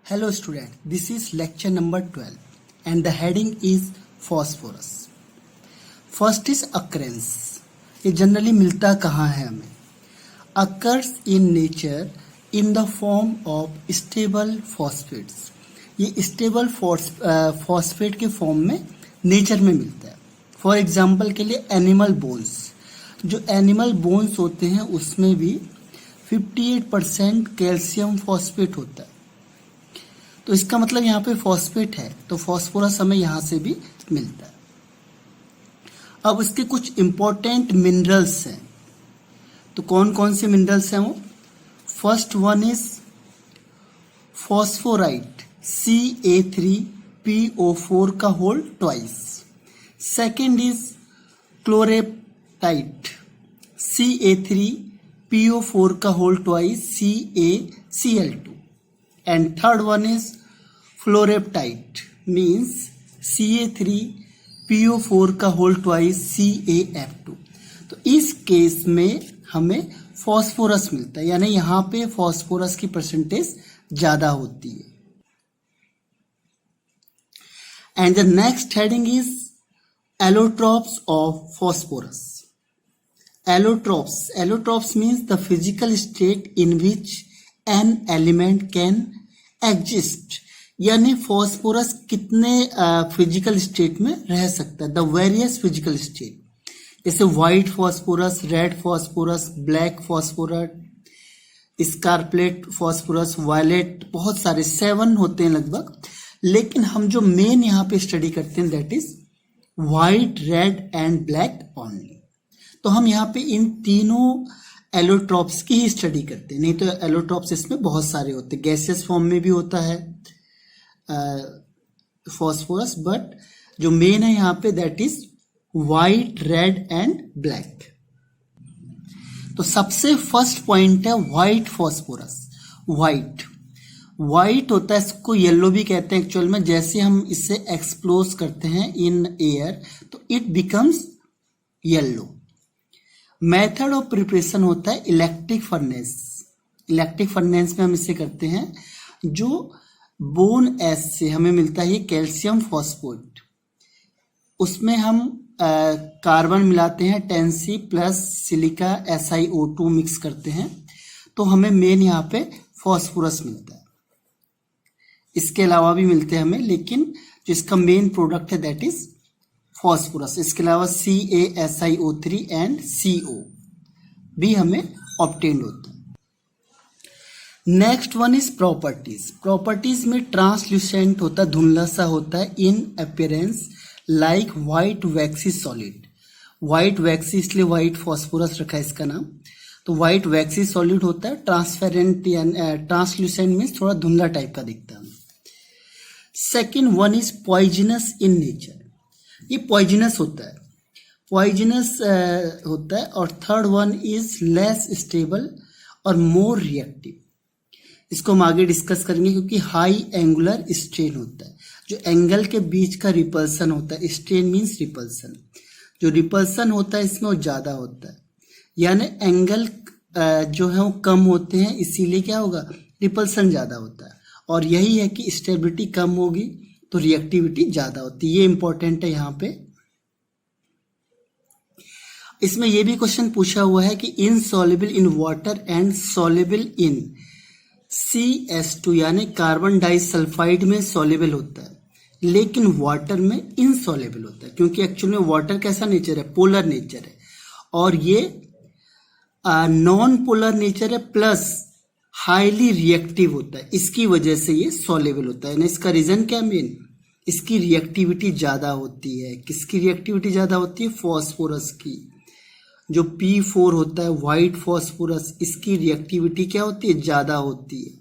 Hello student, this is lecture number 12 and the heading is phosphorus. First is occurrence. ये generally मिलता कहाँ है हमें? Occurs in nature in the form of stable phosphates. ये stable phosphate के form में nature में मिलता है. फॉर एग्जाम्पल के लिए एनिमल बोन्स, जो एनिमल बोन्स होते हैं उसमें भी 58% कैल्शियम फॉस्फेट होता है. तो इसका मतलब यहाँ पे फॉस्फेट है, तो फॉस्फोरस हमें यहाँ से भी मिलता है. अब इसके कुछ इंपॉर्टेंट मिनरल्स हैं. तो कौन कौन से मिनरल्स हैं वो? First one is phosphorite Ca3PO4 का whole twice. Second is chlorapatite Ca3PO4 का whole twice CaCl2. And third one is fluoreptite means Ca3PO4 का होल ट्वाइस CaF2. तो इस केस में हमें फॉस्फोरस मिलता है, यानी यहाँ पे फॉस्फोरस की परसेंटेज ज्यादा होती है. And the next heading is allotropes of phosphorus. Allotropes means the physical state in which an element can exist. यानी फॉस्फोरस कितने फिजिकल स्टेट में रह सकता है. द वेरियस फिजिकल स्टेट, जैसे white phosphorus, red phosphorus, black phosphorus, scarlet phosphorus, violet, बहुत सारे 7 होते हैं लगभग. लेकिन हम जो मेन यहाँ पे स्टडी करते हैं that is white, red and black only. तो हम यहाँ पे इन तीनों एलोट्रॉप्स की ही स्टडी करते हैं. नहीं तो एलोट्रॉप्स इसमें बहुत सारे होते हैं. गैसियस फॉर्म में भी होता है फॉस्फोरस, बट जो मेन है यहाँ पे that is white, red and black. तो सबसे फर्स्ट पॉइंट है व्हाइट फॉस्फोरस. व्हाइट होता है, इसको येलो भी कहते हैं एक्चुअल में. जैसे हम इसे एक्सप्लोज करते हैं इन एयर तो it becomes yellow. Method of preparation होता है इलेक्ट्रिक फर्नेस. इलेक्ट्रिक फर्नेस में हम इसे करते हैं. जो बोन एश से हमें मिलता है कैल्शियम फॉस्फेट, उसमें हम कार्बन मिलाते हैं 10C plus silica SiO2 mix करते हैं, तो हमें मेन यहाँ पे फॉस्फोरस मिलता है. इसके अलावा भी मिलते हैं हमें, लेकिन जो इसका मेन प्रोडक्ट है दैट इज फॉस्फोरस. इसके अलावा CaSiO3 एंड CO भी हमें ऑब्टेन्ड होता है. Next one is properties. Properties में ट्रांसल्यूसेंट होता है, धुंधला सा होता है in appearance, like white waxy solid. White waxy इसलिए व्हाइट फॉस्फोरस रखा है इसका नाम. तो व्हाइट वैक्सी सॉलिड होता है. ट्रांसपेरेंट या ट्रांसल्यूसेंट मीन्स थोड़ा धुंधला टाइप का दिखता है. Second one is poisonous in nature. ये पॉइजनस होता है, होता है. और third one is less stable और मोर रिएक्टिव. इसको हम आगे डिस्कस करेंगे क्योंकि हाई एंगुलर स्ट्रेन होता है. जो एंगल के बीच का रिपल्सन होता है, स्ट्रेन मीन्स रिपल्सन, जो रिपल्सन होता है इसमें वो ज्यादा होता है. यानी एंगल जो है वो कम होते हैं, इसीलिए क्या होगा, रिपल्सन ज्यादा होता है. और यही है कि स्टेबिलिटी कम होगी तो रिएक्टिविटी ज्यादा होती है. ये इंपॉर्टेंट है यहाँ पे. इसमें ये भी क्वेश्चन पूछा हुआ है कि insoluble in water and soluble in CS2, यानी कार्बन डाइसल्फाइड में सॉल्युबल होता है लेकिन वाटर में इनसॉल्युबल होता है. क्योंकि एक्चुअल में वाटर कैसा नेचर है, पोलर नेचर है, और ये नॉन पोलर नेचर है प्लस हाईली रिएक्टिव होता है. इसकी वजह से ये सॉल्युबल होता है. इसका रीजन क्या मेन, इसकी रिएक्टिविटी ज्यादा होती है. किसकी रिएक्टिविटी ज्यादा होती है? फॉस्फोरस की. जो P4 होता है व्हाइट फॉस्फोरस, इसकी रिएक्टिविटी क्या होती है, ज्यादा होती है.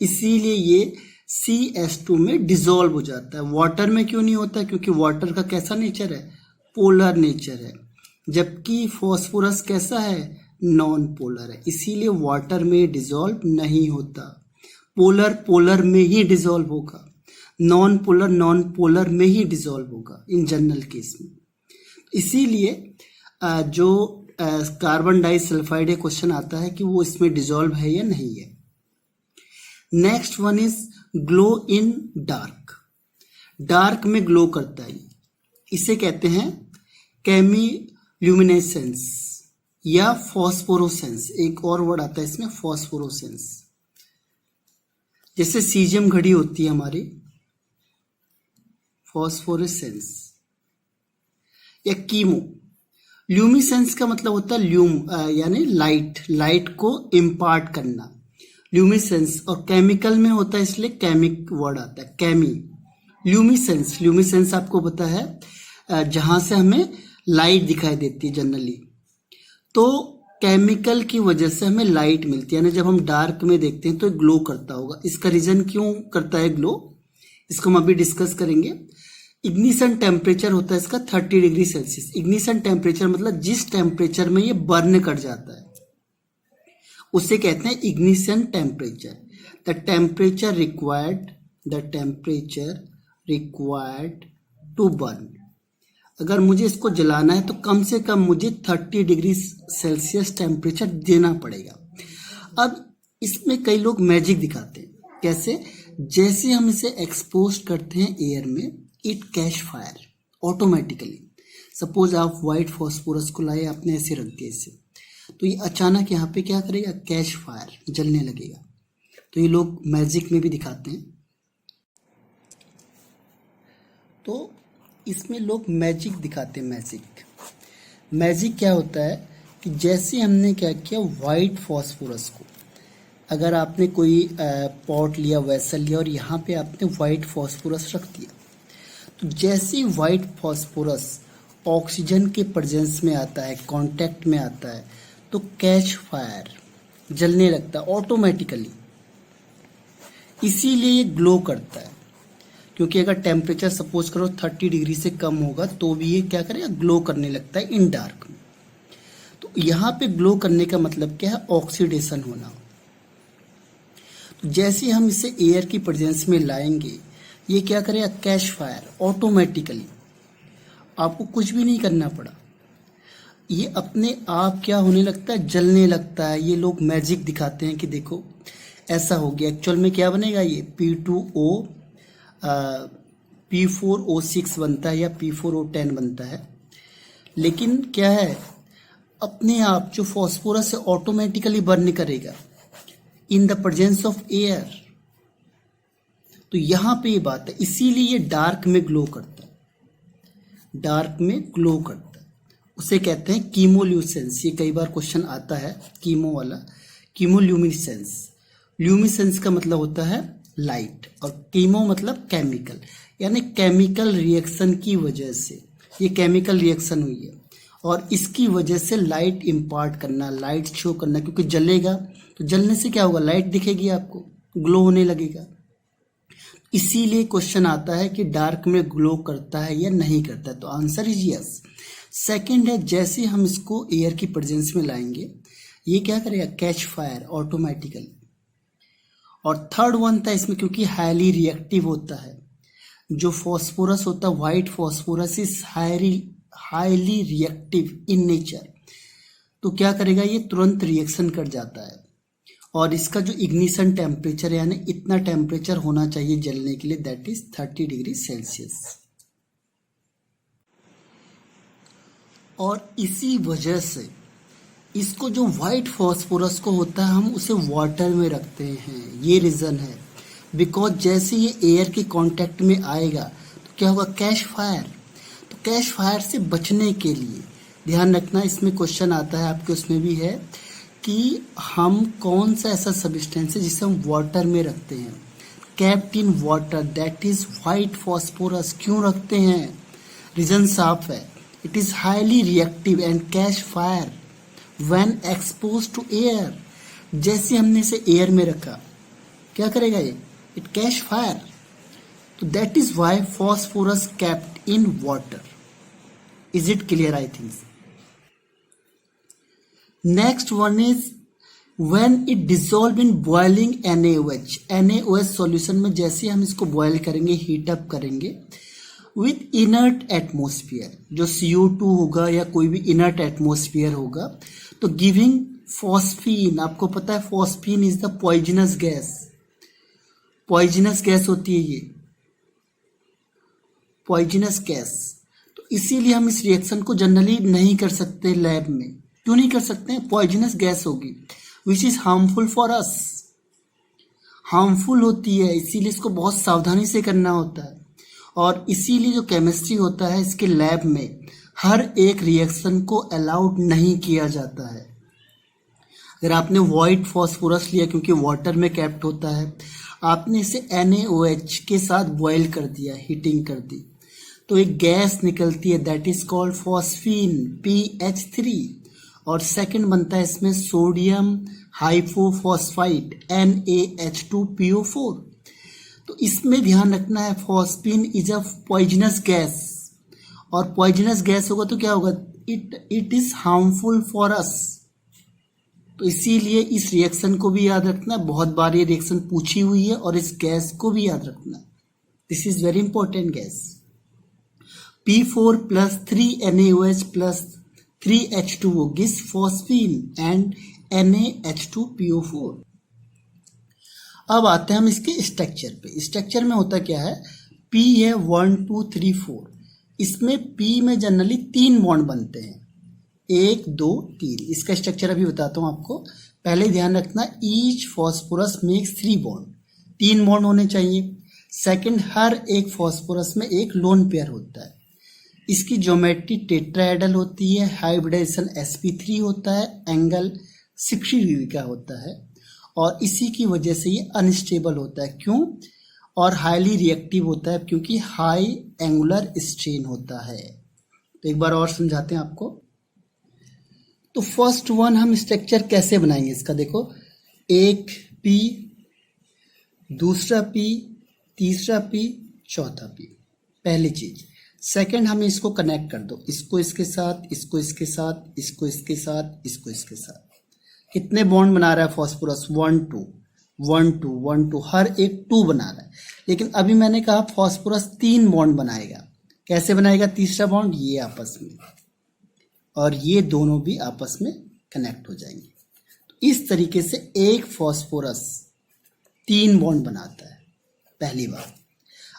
इसीलिए ये CS2 में डिसॉल्व हो जाता है. वाटर में क्यों नहीं होता? क्योंकि वाटर का कैसा नेचर है, पोलर नेचर है, जबकि फॉस्फोरस कैसा है, नॉन पोलर है. इसीलिए वाटर में डिसॉल्व नहीं होता. पोलर में ही डिसॉल्व होगा, नॉन पोलर में ही डिसॉल्व होगा इन जनरल केस में. इसीलिए जो कार्बन डाइसल्फाइड क्वेश्चन आता है कि वो इसमें डिसॉल्व है या नहीं है. Next one is glow in dark, dark में ग्लो करता है, इसे कहते हैं केमिल्यूमिनेसेंस या फॉस्फोरोसेंस। एक और वर्ड आता है इसमें, फॉस्फोरोसेंस। जैसे सीजियम घड़ी होती है हमारी, फॉस्फोरेसेंस। या कीमो, ल्यूमिसेंस का मतलब होता है ल्यूम यानी लाइट, लाइट को इम्पार्ट करना, ल्यूमिसेंस। और केमिकल में होता है इसलिए केमिक वर्ड आता है, केमी। ल्यूमिसेंस, ल्यूमिसेंस आपको पता है जहां से हमें लाइट दिखाई देती है जनरली, तो केमिकल की वजह से हमें लाइट मिलती है, यानी जब हम डार्क में देखते हैं तो ग्लो करता होगा। इसका रीजन क्यों करता है ग्लो, इसको हम अभी डिस्कस करेंगे। इग्निशन टेम्परेचर होता है इसका 30 डिग्री सेल्सियस। इग्निशन टेम्परेचर मतलब जिस टेम्परेचर में ये बर्न कर जाता है उसे कहते हैं ignition temperature. The temperature required to burn. अगर मुझे इसको जलाना है तो कम से कम मुझे 30 डिग्री सेल्सियस टेम्परेचर देना पड़ेगा। अब इसमें कई लोग मैजिक दिखाते हैं, कैसे? जैसे हम इसे एक्सपोज करते हैं एयर में, it catch fire automatically. Suppose आप व्हाइट फॉस्फोरस को लाए, आपने ऐसे रख दिया इसे, तो ये अचानक यहाँ पे क्या करेगा? कैच फायर, जलने लगेगा। तो ये लोग मैजिक में भी दिखाते हैं। तो इसमें लोग मैजिक दिखाते हैं। मैजिक क्या होता है कि जैसे हमने क्या किया, व्हाइट फॉस्फोरस को, अगर आपने कोई पॉट लिया, वेसल लिया और यहाँ पे आपने व्हाइट फॉस्फोरस रख दिया, तो जैसे ही व्हाइट फॉस्फोरस ऑक्सीजन के प्रेजेंस में आता है, कांटेक्ट में आता है, तो कैच फायर, जलने लगता है ऑटोमेटिकली। इसीलिए ये ग्लो करता है, क्योंकि अगर टेम्परेचर सपोज करो 30 डिग्री से कम होगा तो भी ये क्या करेगा? ग्लो करने लगता है इन डार्क में। तो यहाँ पे ग्लो करने का मतलब क्या है? ऑक्सीडेशन होना। तो जैसे हम इसे एयर की प्रेजेंस में लाएंगे, ये क्या करेगा? Catch fire automatically. आपको कुछ भी नहीं करना पड़ा, ये अपने आप क्या होने लगता है? जलने लगता है। ये लोग मैजिक दिखाते हैं कि देखो ऐसा हो गया। एक्चुअल में क्या बनेगा? ये P4O6 बनता है या P4O10 बनता है। लेकिन क्या है, अपने आप जो फॉस्फोरस है ऑटोमेटिकली बर्न करेगा in the presence of air. तो यहां पे ये बात है, इसीलिए ये डार्क में ग्लो करता है, डार्क में ग्लो करता है। उसे कहते हैं कीमोल्यूसेंस। ये कई बार क्वेश्चन आता है कीमो वाला, कीमोल्यूमिनेसेंस। ल्यूमिनेसेंस का मतलब होता है लाइट, और कीमो मतलब केमिकल, यानी केमिकल रिएक्शन की वजह से ये केमिकल रिएक्शन हुई है और इसकी वजह से लाइट इम्पार्ट करना, लाइट शो करना। क्योंकि जलेगा तो जलने से क्या होगा? लाइट दिखेगी आपको, ग्लो होने लगेगा। इसीलिए क्वेश्चन आता है कि डार्क में ग्लो करता है या नहीं करता है, तो आंसर इज यस। सेकंड है, जैसे हम इसको एयर की प्रेजेंस में लाएंगे, ये क्या करेगा? Catch fire automatically. और थर्ड वन था इसमें, क्योंकि हाईली रिएक्टिव होता है, जो फॉस्फोरस होता है, white phosphorus is highly reactive in nature. तो क्या करेगा? ये तुरंत रिएक्शन कर जाता है। और इसका जो इग्निशन टेम्परेचर है, यानी इतना टेम्परेचर होना चाहिए जलने के लिए, दैट इज 30 डिग्री सेल्सियस। और इसी वजह से इसको जो व्हाइट फॉस्फोरस को होता है, हम उसे वाटर में रखते हैं। ये रीजन है, बिकॉज जैसे ये एयर के कांटेक्ट में आएगा तो क्या होगा? Catch fire. तो कैच फायर से बचने के लिए ध्यान रखना, इसमें क्वेश्चन आता है आपके, उसमें भी है कि हम कौन सा ऐसा सब्सटेंस है जिसे हम वाटर में रखते हैं, capped in water, that is white phosphorus. क्यों रखते हैं? रीजन साफ है, it is highly reactive and catch fire when exposed to air। जैसे हमने इसे एयर में रखा, क्या करेगा ये? It catch fire. तो that is why phosphorus kept in water. Is it clear? I think. Next one is when it dissolve in boiling NaOH। NaOH solution में जैसे हम इसको बॉयल करेंगे, हीट अप करेंगे विथ इनर्ट एटमोस्फियर, जो CO2 होगा या कोई भी इनर्ट एटमोस्फियर होगा, तो गिविंग फॉस्फीन। आपको पता है phosphine is the poisonous gas. Poisonous gas होती है ये, पॉइजनस गैस। तो इसीलिए हम इस रिएक्शन को जनरली नहीं कर सकते लैब में। क्यों नहीं कर सकते? पॉइजनस गैस होगी which is harmful for us, harmful होती है, इसीलिए इसको बहुत सावधानी से करना होता है। और इसीलिए जो केमिस्ट्री होता है इसके लैब में हर एक रिएक्शन को अलाउड नहीं किया जाता है। अगर आपने व्हाइट फॉस्फोरस लिया क्योंकि वाटर में कैप्ट होता है, आपने इसे NaOH के साथ बॉयल कर दिया, हीटिंग कर दी, तो एक गैस निकलती है that is called phosphine PH3, और सेकंड बनता है इसमें सोडियम हाइपोफॉस्फाइड NaH2PO4। तो इसमें ध्यान रखना है phosphine is a poisonous gas, और पॉइजनस गैस होगा तो क्या होगा? It is harmful for us. तो इसीलिए इस रिएक्शन को भी याद रखना, बहुत बार ये रिएक्शन पूछी हुई है, और इस गैस को भी याद रखना, this is very important gas. P4 plus 3NaOH plus 3H2O gives phosphine and NaH2PO4। अब आते हैं हम इसके स्ट्रक्चर पे। स्ट्रक्चर में होता क्या है? P है 1 2 3 4, इसमें P में जनरली 3 बॉन्ड बनते हैं, 1 2 3। इसका स्ट्रक्चर अभी बताता हूँ आपको, पहले ध्यान रखना each phosphorus makes 3 bond, 3 bond होने चाहिए। सेकंड, हर एक फॉस्फोरस में एक लोन पेयर होता है, इसकी ज्योमेट्री टेट्राहेड्रल होती है, हाइब्रिडाइजेशन sp3 होता है, एंगल 60 डिग्री का होता है, और इसी की वजह से ये अनस्टेबल होता है। क्यों? और हाईली रिएक्टिव होता है क्योंकि हाई एंगुलर स्ट्रेन होता है। तो एक बार और समझाते हैं आपको। तो फर्स्ट वन हम स्ट्रक्चर कैसे बनाएंगे इसका, देखो, एक P, दूसरा P, तीसरा P, चौथा P, पहली चीज। सेकंड, हमें इसको कनेक्ट कर दो, इसको इसके साथ, इसको इसके साथ, इसको इसके साथ, इसको इसके साथ। कितने बॉन्ड बना रहा है फॉस्फोरस? 1 2 1 2 1 2, हर एक 2 बना रहा है। लेकिन अभी मैंने कहा फॉस्फोरस 3 बॉन्ड बनाएगा। कैसे बनाएगा तीसरा बॉन्ड? ये आपस में, और ये दोनों भी आपस में कनेक्ट हो जाएंगे। तो इस तरीके से एक फॉस्फोरस 3 बॉन्ड बनाता है, पहली बात।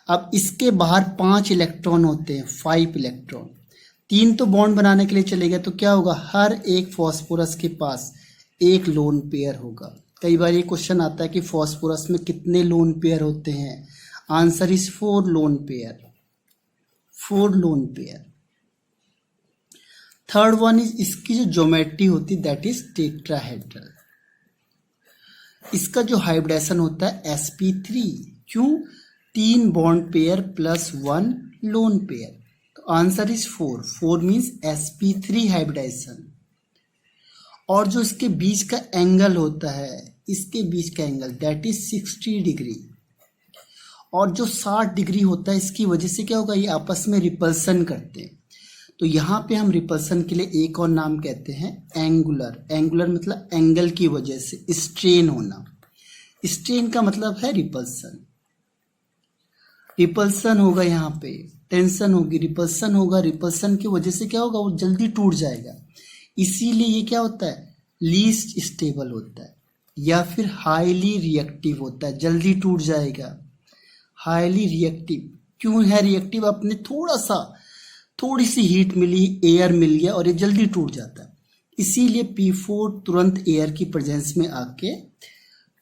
अब इसके बाहर 5 इलेक्ट्रॉन होते हैं, 5 इलेक्ट्रॉन। 3 तो बॉन्ड बनाने के लिए चलेगा, तो क्या होगा? हर एक फॉस्फोरस के पास एक लोन पेयर होगा। कई बार ये क्वेश्चन आता है कि फॉस्फोरस में कितने लोन पेयर होते हैं? Answer is 4 lone pair, 4 lone pair. Third one is, इसकी जो ज्योमेट्री होती है दैट इज टेट्राहेड्रल। इसका जो हाइब्रिडाइजेशन होता है sp3। क्यों? 3 bond pair plus 1 lone pair. तो answer is 4, 4 means sp3 hybridization. और जो इसके बीच का एंगल होता है, इसके बीच का एंगल दैट इज 60 डिग्री, और जो 60 डिग्री होता है, इसकी वजह से क्या होगा? ये आपस में रिपल्सन करते हैं। तो यहाँ पे हम रिपल्सन के लिए एक और नाम कहते हैं एंगुलर। एंगुलर मतलब एंगल की वजह से स्ट्रेन होना, स्ट्रेन का मतलब है रिपल्सन। रिपल्सन होगा, यहाँ पे टेंशन होगी, रिपल्सन होगा, रिपल्सन की वजह से क्या होगा? वो जल्दी टूट जाएगा। इसीलिए ये क्या होता है? लीस्ट स्टेबल होता है, या फिर हाईली रिएक्टिव होता है, जल्दी टूट जाएगा। हाईली रिएक्टिव क्यों है? रिएक्टिव, अपने थोड़ी सी हीट मिली, एयर मिल गया, और ये जल्दी टूट जाता है। इसीलिए P4 तुरंत एयर की प्रेजेंस में आके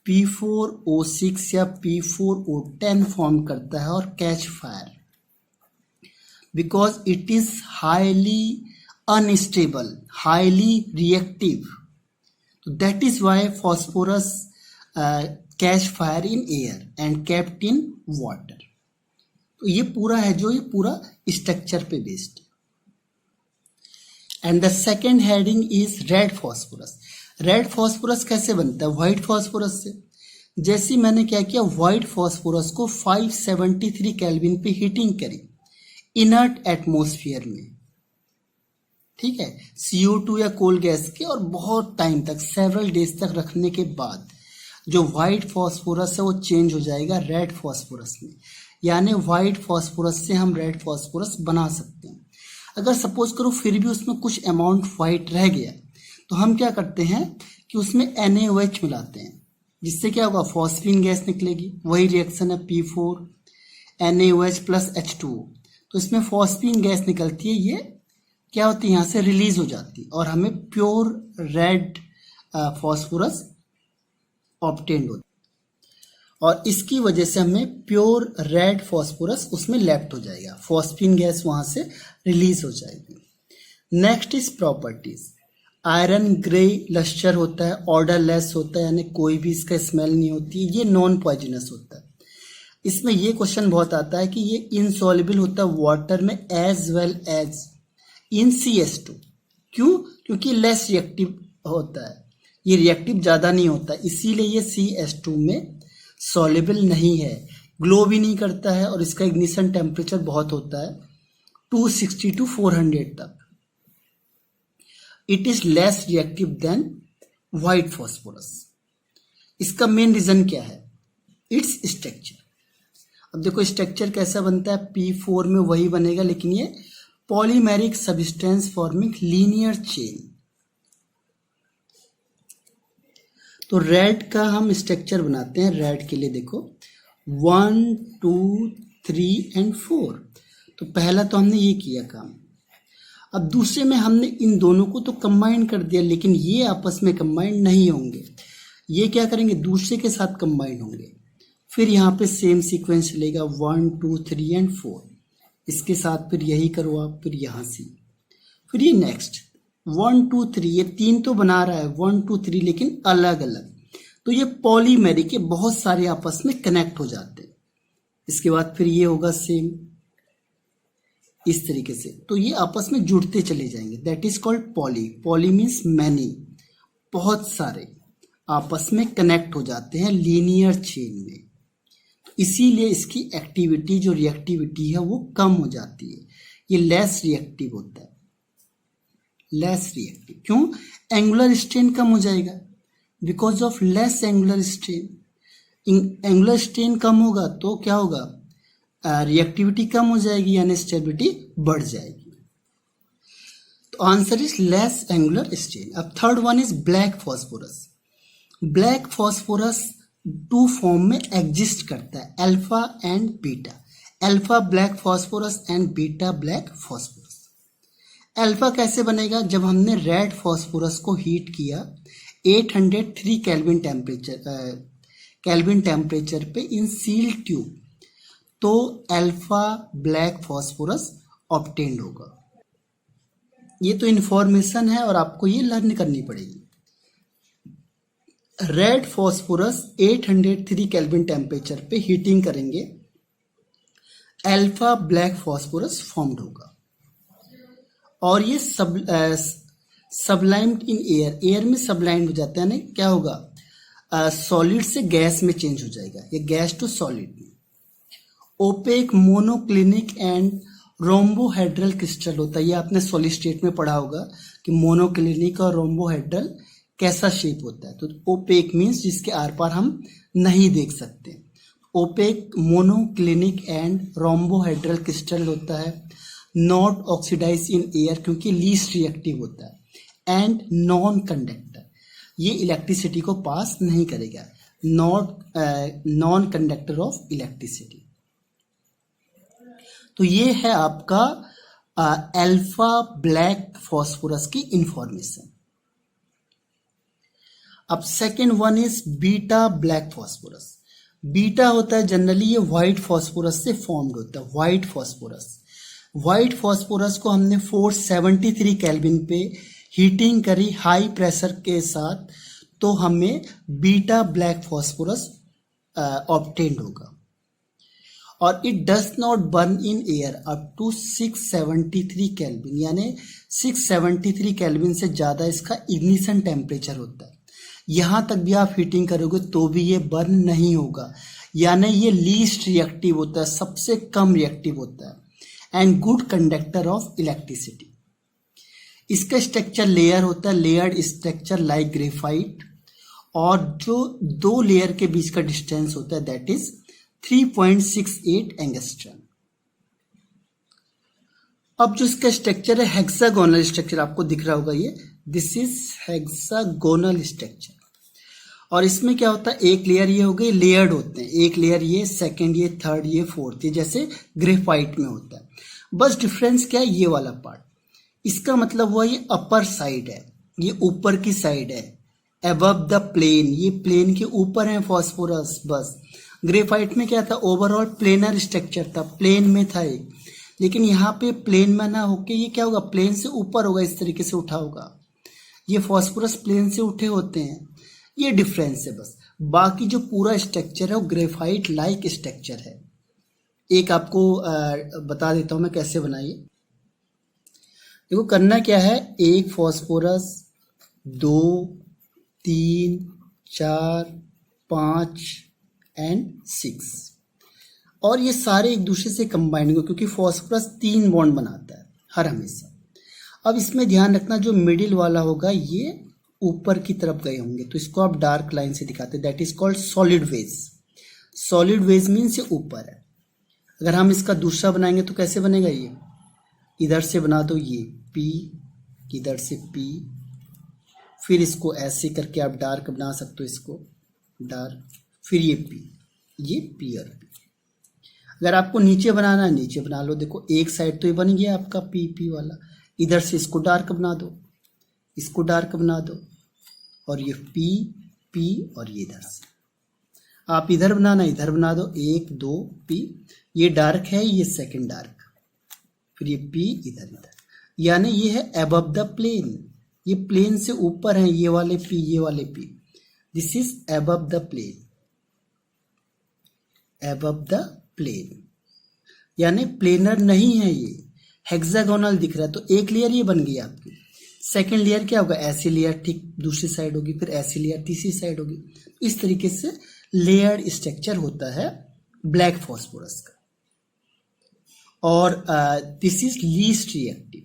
P4O6 या P4O10 फॉर्म करता है और catch fire, because it is highly unstable, highly reactive. तो that is why phosphorus catch fire in air and kept in water. तो ये पूरा है जो, ये पूरा स्ट्रक्चर पे based. And the second heading is red phosphorus. Red phosphorus कैसे बनता है? व्हाइट फॉस्फोरस से। जैसे मैंने क्या किया, व्हाइट फॉस्फोरस को 573 केल्विन पे हीटिंग करी इनर्ट एटमॉस्फेयर में, ठीक है, CO2 या कोल गैस के, और बहुत टाइम तक, सेवरल डेज तक रखने के बाद जो व्हाइट फॉस्फोरस है वो चेंज हो जाएगा रेड फॉस्फोरस में। यानी व्हाइट फॉस्फोरस से हम रेड फॉस्फोरस बना सकते हैं। अगर सपोज करो फिर भी उसमें कुछ अमाउंट व्हाइट रह गया, तो हम क्या करते हैं कि उसमें NaOH मिलाते हैं। जिससे क्या होगा, फॉस्फीन गैस निकलेगी। वही रिएक्शन है P4 NaOH प्लस H2O, तो इसमें फॉस्फीन गैस निकलती है, ये क्या होती है यहाँ से रिलीज हो जाती है और हमें प्योर रेड फॉस्फोरस ऑब्टेन्ड होता है और इसकी वजह से हमें प्योर रेड फॉस्फोरस उसमें लेफ्ट हो जाएगा, फॉस्फीन गैस वहां से रिलीज हो जाएगी। Next is properties. Iron grey lustre होता है, ऑर्डरलेस होता है, यानी कोई भी इसका स्मेल नहीं होती, ये नॉन पॉइजनस होता है। इसमें ये क्वेश्चन बहुत आता है कि ये इनसॉल्युबल होता है वाटर में as well as in CH2। क्यों? क्योंकि लेस रिएक्टिव होता है, ये रिएक्टिव ज़्यादा नहीं होता, इसीलिए ये CH2 में सॉल्युबल नहीं है, ग्लो भी नहीं करता है और इसका इग्निशन टेम्परेचर बहुत होता है 260 to 400 तक। It is less reactive than white phosphorus. इसका मेन रीजन क्या है? Its structure. अब देखो स्ट्रक्चर कैसा बनता है, P4 में वही बनेगा लेकिन ये polymeric substance forming linear chain. तो रेड का हम स्ट्रक्चर बनाते हैं, रेड के लिए देखो 1 2 3 and 4। तो पहला तो हमने ये किया काम। अब दूसरे में हमने इन दोनों को तो कंबाइन कर दिया, लेकिन ये आपस में कंबाइन नहीं होंगे, ये क्या करेंगे, दूसरे के साथ कंबाइन होंगे। फिर यहाँ पे सेम सीक्वेंस चलेगा 1 2 3 and 4, इसके साथ फिर यही करो आप, फिर यहाँ से फिर ये नेक्स्ट 1 2 3, ये 3 तो बना रहा है 1 2 3 लेकिन अलग अलग, तो ये पॉलीमेरिक के बहुत सारे आपस में कनेक्ट हो जाते हैं। इसके बाद फिर ये होगा सेम इस तरीके से, तो ये आपस में जुड़ते चले जाएंगे, that is called poly. Poly means many, बहुत सारे आपस में कनेक्ट हो जाते हैं लीनियर चेन में, इसीलिए इसकी एक्टिविटी जो रिएक्टिविटी है वो कम हो जाती है, ये लेस रिएक्टिव होता है, लेस रिएक्टिव। क्यों? एंगुलर स्ट्रेन कम हो जाएगा, because of less angular strain. Angular strain कम होगा तो क्या होगा, रिएक्टिविटी कम हो जाएगी यानी स्टेबिलिटी बढ़ जाएगी। तो answer is less angular strain. अब third one is black phosphorus. Black phosphorus 2 form में एग्जिस्ट करता है, alpha and beta, alpha black phosphorus and beta black phosphorus. Alpha कैसे बनेगा, जब हमने रेड फॉस्फोरस को हीट किया 803 केल्विन टेम्परेचर पे इन सील ट्यूब, तो अल्फा ब्लैक फॉस्फोरस ऑब्टेन्ड होगा। ये तो इंफॉर्मेशन है और आपको ये लर्न करनी पड़ेगी। रेड फॉस्फोरस 803 केल्विन टेम्परेचर पे हीटिंग करेंगे, अल्फा ब्लैक फॉस्फोरस फॉर्म्ड होगा और ये सबलाइम्ड इन एयर, एयर में सबलाइम्ड हो जाता है ना, क्या होगा, सॉलिड से गैस में चेंज हो जाएगा, ये गैस टू सॉलिड में। Opaque monoclinic and rhombohedral crystal होता है, ये आपने सॉलिड स्टेट में पढ़ा होगा कि मोनोक्लिनिक और रोम्बोहेड्रल कैसा शेप होता है। तो ओपेक मीन्स जिसके आर पार हम नहीं देख सकते। Opaque monoclinic and rhombohedral crystal होता है, नॉट ऑक्सीडाइज इन एयर क्योंकि लीस्ट रिएक्टिव होता है, एंड नॉन कंडक्टर, ये इलेक्ट्रिसिटी को पास नहीं करेगा, नॉन कंडक्टर ऑफ इलेक्ट्रिसिटी। तो ये है आपका अल्फा ब्लैक फॉस्फोरस की इंफॉर्मेशन। अब second one is beta black phosphorus. Beta होता है जनरली ये व्हाइट फॉस्फोरस से फॉर्म्ड होता है, व्हाइट फॉस्फोरस। व्हाइट फॉस्फोरस को हमने 473 केल्विन पे हीटिंग करी हाई प्रेशर के साथ, तो हमें बीटा ब्लैक फॉस्फोरस ऑब्टेन्ड होगा और it does not burn in air up to 673 kelvin, यानी 673 केल्विन से ज़्यादा इसका इग्निशन टेम्परेचर होता है। यहाँ तक भी आप हीटिंग करोगे तो भी ये बर्न नहीं होगा, यानी ये लीस्ट रिएक्टिव होता है, सबसे कम रिएक्टिव होता है and good conductor of electricity. इसका स्ट्रक्चर लेयर होता है, लेयर्ड स्ट्रक्चर लाइक ग्रेफाइट, और जो 2 लेयर के बीच का डिस्टेंस होता है दैट इज 3.68 एंगस्ट्रॉन। अब जो इसका स्ट्रक्चर है हेक्सागोनल स्ट्रक्चर, आपको दिख रहा होगा ये, दिस इज हेक्सागोनल स्ट्रक्चर। और इसमें क्या होता है, एक लेयर ये हो गई, लेयर्ड होते हैं, एक लेयर ये, सेकंड ये, थर्ड ये, फोर्थ ये, जैसे ग्रेफाइट में होता है। बस डिफरेंस क्या है, ये वाला पार्ट, इसका मतलब हुआ ये अपर साइड है, ये ऊपर की साइड है, अबव द प्लेन, ये प्लेन के ऊपर है फॉस्फोरस। बस ग्रेफाइट में क्या था, ओवरऑल प्लेनर स्ट्रक्चर था, प्लेन में था ये, लेकिन यहाँ पे प्लेन में ना होके ये क्या होगा, प्लेन से ऊपर होगा, इस तरीके से उठा होगा। ये फॉस्फोरस प्लेन से उठे होते हैं, ये डिफरेंस है बस। बाकी जो पूरा स्ट्रक्चर है वो ग्रेफाइट लाइक स्ट्रक्चर है। एक आपको बता देता हूं मैं कैसे बनाइए। देखो करना क्या है, एक फॉस्फोरस, 2, 3, 4, 5 एंड 6, और ये सारे एक दूसरे से कंबाइंड हो, क्योंकि फॉस्फोरस 3 बॉन्ड बनाता है हर हमेशा। अब इसमें ध्यान रखना, जो मिडिल वाला होगा ये ऊपर की तरफ गए होंगे, तो इसको आप डार्क लाइन से दिखाते हैं, that is called solid wedge. Solid wedge means ये ऊपर है। अगर हम इसका दूसरा बनाएंगे तो कैसे बनेगा, ये इधर से बना दो, ये P, इधर से P, फिर इसको ऐसे करके आप डार्क बना सकते हो, इसको डार्क, फिर ये P, ये P और P। अगर आपको नीचे बनाना है नीचे बना लो, देखो एक साइड तो ये बन गया आपका P वाला, इधर से इसको डार्क बना दो, इसको डार्क बना दो, और ये P और ये इधर से आप इधर बनाना, इधर बना दो, 1 2 P, ये डार्क है, ये सेकंड डार्क, फिर ये P इधर, यानी ये है अबव द प्लेन, ये प्लेन से ऊपर है, ये वाले P, ये वाले P, this is above the plane, above the plane, यानी प्लेनर नहीं है, ये हेक्सागोनल दिख रहा है। तो एक लेयर ये बन गई आपकी, सेकेंड लेयर क्या होगा, ऐसी लेयर ठीक दूसरी साइड होगी, फिर ऐसी लेयर तीसरी साइड होगी। इस तरीके से लेयर्ड स्ट्रक्चर होता है ब्लैक फॉस्फोरस का। और दिस इज लीस्ट रिएक्टिव,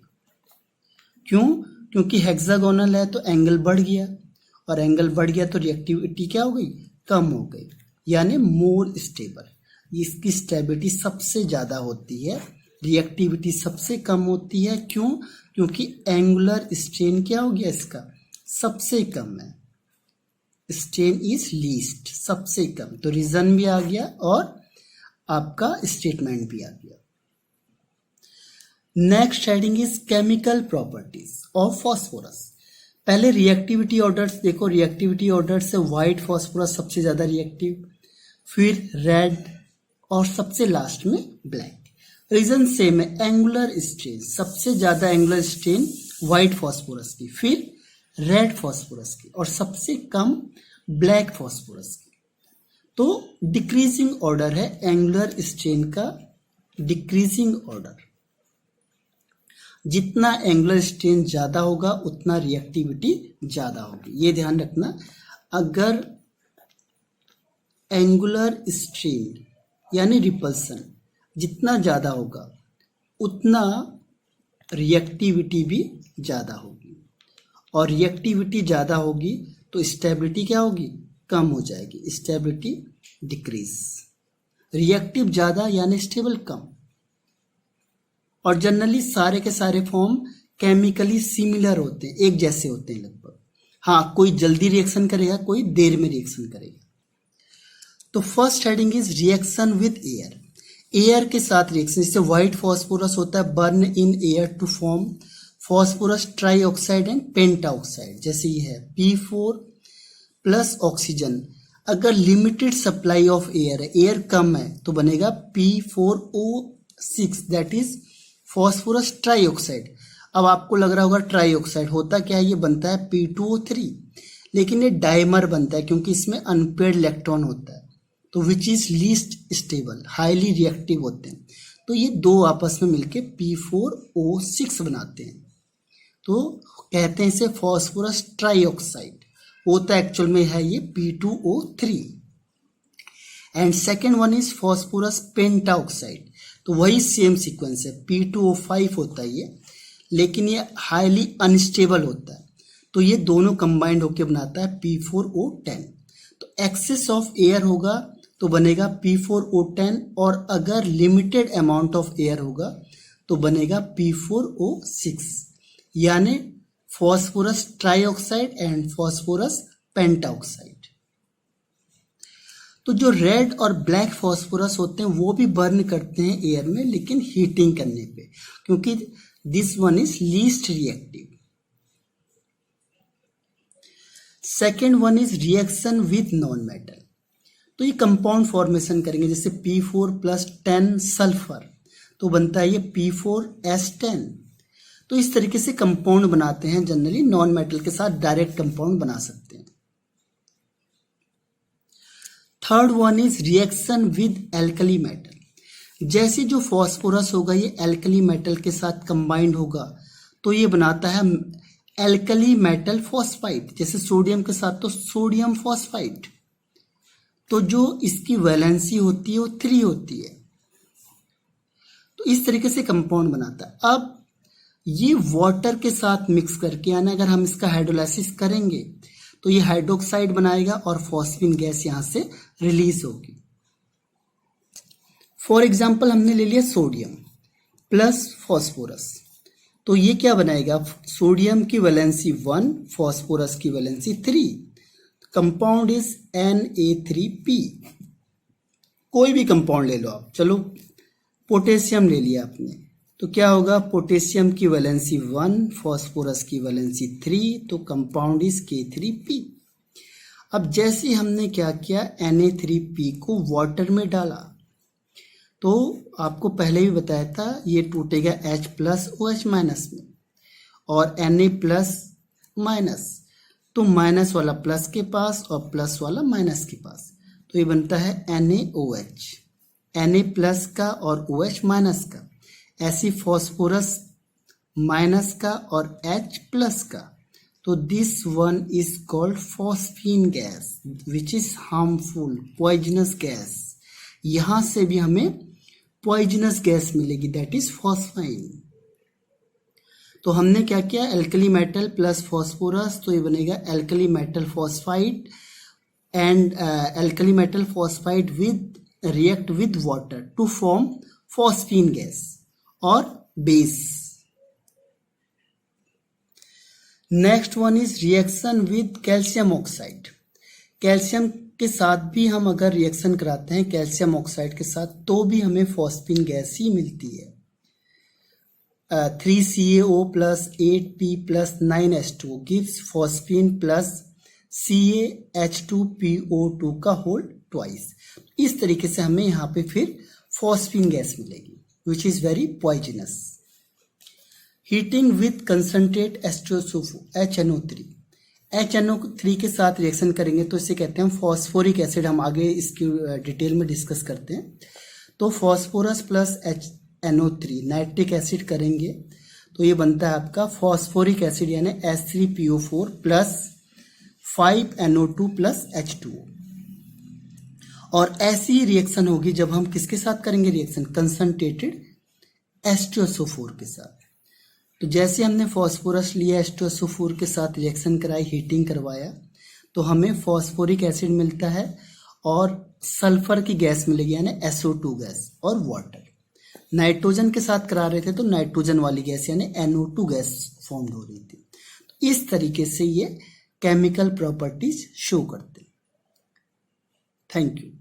क्यों, क्योंकि हेक्सागोनल है तो एंगल बढ़ गया, और एंगल बढ़ गया तो रिएक्टिविटी क्या हो गई, कम हो गई, यानी मोर स्टेबल। इसकी स्टेबिलिटी सबसे ज्यादा होती है, रिएक्टिविटी सबसे कम होती है। क्यों, क्योंकि एंगुलर स्ट्रेन क्या हो गया, इसका सबसे कम है, स्ट्रेन इज लीस्ट, सबसे कम। तो रीजन भी आ गया और आपका स्टेटमेंट भी आ गया। Next heading is chemical properties of phosphorus. पहले रिएक्टिविटी ऑर्डर्स देखो, रिएक्टिविटी ऑर्डर से व्हाइट फॉस्फोरस सबसे ज्यादा रिएक्टिव, फिर रेड, और सबसे लास्ट में ब्लैक। रीजन सेम है, एंगुलर स्ट्रेन, सबसे ज्यादा एंगुलर स्ट्रेन व्हाइट फॉस्फोरस की, फिर रेड फॉस्फोरस की, और सबसे कम ब्लैक फॉस्फोरस की। तो डिक्रीजिंग ऑर्डर है एंगुलर स्ट्रेन का, डिक्रीजिंग ऑर्डर। जितना एंगुलर स्ट्रेन ज्यादा होगा उतना रिएक्टिविटी ज्यादा होगी, ये ध्यान रखना। अगर एंगुलर स्ट्रेन यानी रिपल्सन जितना ज्यादा होगा उतना रिएक्टिविटी भी ज्यादा होगी, और रिएक्टिविटी ज्यादा होगी तो स्टेबिलिटी क्या होगी, कम हो जाएगी, स्टेबिलिटी डिक्रीज। रिएक्टिव ज्यादा यानी स्टेबल कम। और जनरली सारे के सारे फॉर्म केमिकली सिमिलर होते हैं, एक जैसे होते हैं लगभग। हाँ, कोई जल्दी रिएक्शन करेगा, कोई देर में रिएक्शन करेगा। तो first heading is reaction with air, air के साथ रिएक्शन। जैसे व्हाइट फॉस्फोरस होता है, burn in air to form phosphorus trioxide and pentoxide. जैसे ये है P4 प्लस ऑक्सीजन, अगर लिमिटेड सप्लाई ऑफ एयर है, एयर कम है, तो बनेगा P4O6, that is phosphorus trioxide. अब आपको लग रहा होगा ट्राईऑक्साइड होता क्या है, ये बनता है P2O3, लेकिन ये डाइमर बनता है क्योंकि इसमें अनपेयर्ड इलेक्ट्रॉन होता है, तो which is least stable, highly reactive होते हैं। तो ये दो आपस में मिलके P4O6 बनाते हैं, तो कहते हैं इसे फॉस्फोरस ट्राईऑक्साइड। होता एक्चुअल में है ये P2O3। And second one is phosphorus pentoxide, तो वही सेम सीक्वेंस है, P2O5 होता है ये, लेकिन ये हाईली अनस्टेबल होता है, तो ये दोनों कंबाइंड होकर बनाता है P4O10। तो एक्सेस ऑफ एयर होगा तो बनेगा P4O10, और अगर लिमिटेड अमाउंट ऑफ एयर होगा तो बनेगा P4O6, यानी phosphorus trioxide and phosphorus pentoxide. तो जो रेड और ब्लैक फॉस्फोरस होते हैं वो भी बर्न करते हैं एयर में, लेकिन हीटिंग करने पे, क्योंकि this one is least reactive. Second one is reaction with non metal. तो ये कंपाउंड फॉर्मेशन करेंगे, जैसे P4 + 10 सल्फर, तो बनता है ये P4S10। तो इस तरीके से कंपाउंड बनाते हैं, जनरली नॉन मेटल के साथ डायरेक्ट कंपाउंड बना सकते हैं। Third one is reaction with alkali metal. जैसे जो फॉस्फोरस होगा ये एल्कली मेटल के साथ कंबाइंड होगा तो ये बनाता है एल्कली मेटल फॉस्फाइड। जैसे सोडियम के साथ तो सोडियम फॉस्फाइड, तो जो इसकी वैलेंसी होती है वो 3 होती है। तो इस तरीके से कंपाउंड बनाता है। अब ये वाटर के साथ मिक्स करके, यानी अगर हम इसका हाइड्रोलाइसिस करेंगे तो ये हाइड्रोक्साइड बनाएगा और फॉस्फिन गैस यहां से रिलीज होगी। फॉर एग्जाम्पल हमने ले लिया सोडियम प्लस फॉस्फोरस, तो ये क्या बनाएगा, सोडियम की वैलेंसी 1, फॉस्फोरस की वैलेंसी 3, कंपाउंड इज Na3P। कोई भी कंपाउंड ले लो आप, चलो पोटेशियम ले लिया आपने, तो क्या होगा, पोटेशियम की वैलेंसी 1, फॉस्फोरस की वैलेंसी 3, तो कंपाउंड इज K3P। अब जैसे हमने क्या किया, Na3P को वाटर में डाला, तो आपको पहले भी बताया था ये टूटेगा H+ OH- में, और Na+- तो माइनस वाला प्लस के पास और प्लस वाला माइनस के पास, तो ये बनता है NaOH, Na+ का और OH- का। ऐसी फॉस्फोरस माइनस का और H+ का, तो this one is called phosphine gas which is harmful, poisonous gas. यहां से भी हमें पॉइजनस गैस मिलेगी, दैट इज फॉस्फाइन। तो हमने क्या किया, एल्कली मेटल प्लस फॉस्फोरस, तो ये बनेगा alkali metal phosphide, and alkali metal phosphide with react with water to form phosphine gas और base. Next one is reaction with calcium oxide. Calcium के साथ भी हम अगर रिएक्शन कराते हैं कैल्शियम ऑक्साइड के साथ, तो भी हमें फॉस्फीन गैस ही मिलती है। 3CaO + 8P + 9H2 gives phosphine plus CaH2PO2 का होल ट्वाइस। इस तरीके से हमें यहाँ पे फिर फॉस्फीन गैस मिलेगी which is very poisonous. Heating with concentrate HNO3। HNO3 के साथ रिएक्शन करेंगे तो इसे कहते हैं फॉस्फोरिक एसिड। हम आगे इसकी डिटेल में डिस्कस करते हैं। तो phosphorus plus NO3 nitric acid करेंगे तो ये बनता है आपका फॉस्फोरिक एसिड, यानी H3PO4 + 5NO2 + H2O। और ऐसी ही रिएक्शन होगी जब हम किसके साथ करेंगे रिएक्शन, कंसंट्रेटेड H2SO4 के साथ। तो जैसे हमने फॉस्फोरस लिया, H2SO4 के साथ रिएक्शन कराई, हीटिंग करवाया, तो हमें फॉस्फोरिक एसिड मिलता है और सल्फर की गैस मिलेगी, यानी SO2 गैस और वाटर। नाइट्रोजन के साथ करा रहे थे तो नाइट्रोजन वाली गैस यानी NO2 गैस फॉर्म हो रही थी। तो इस तरीके से ये केमिकल प्रॉपर्टीज शो करते हैं। Thank you.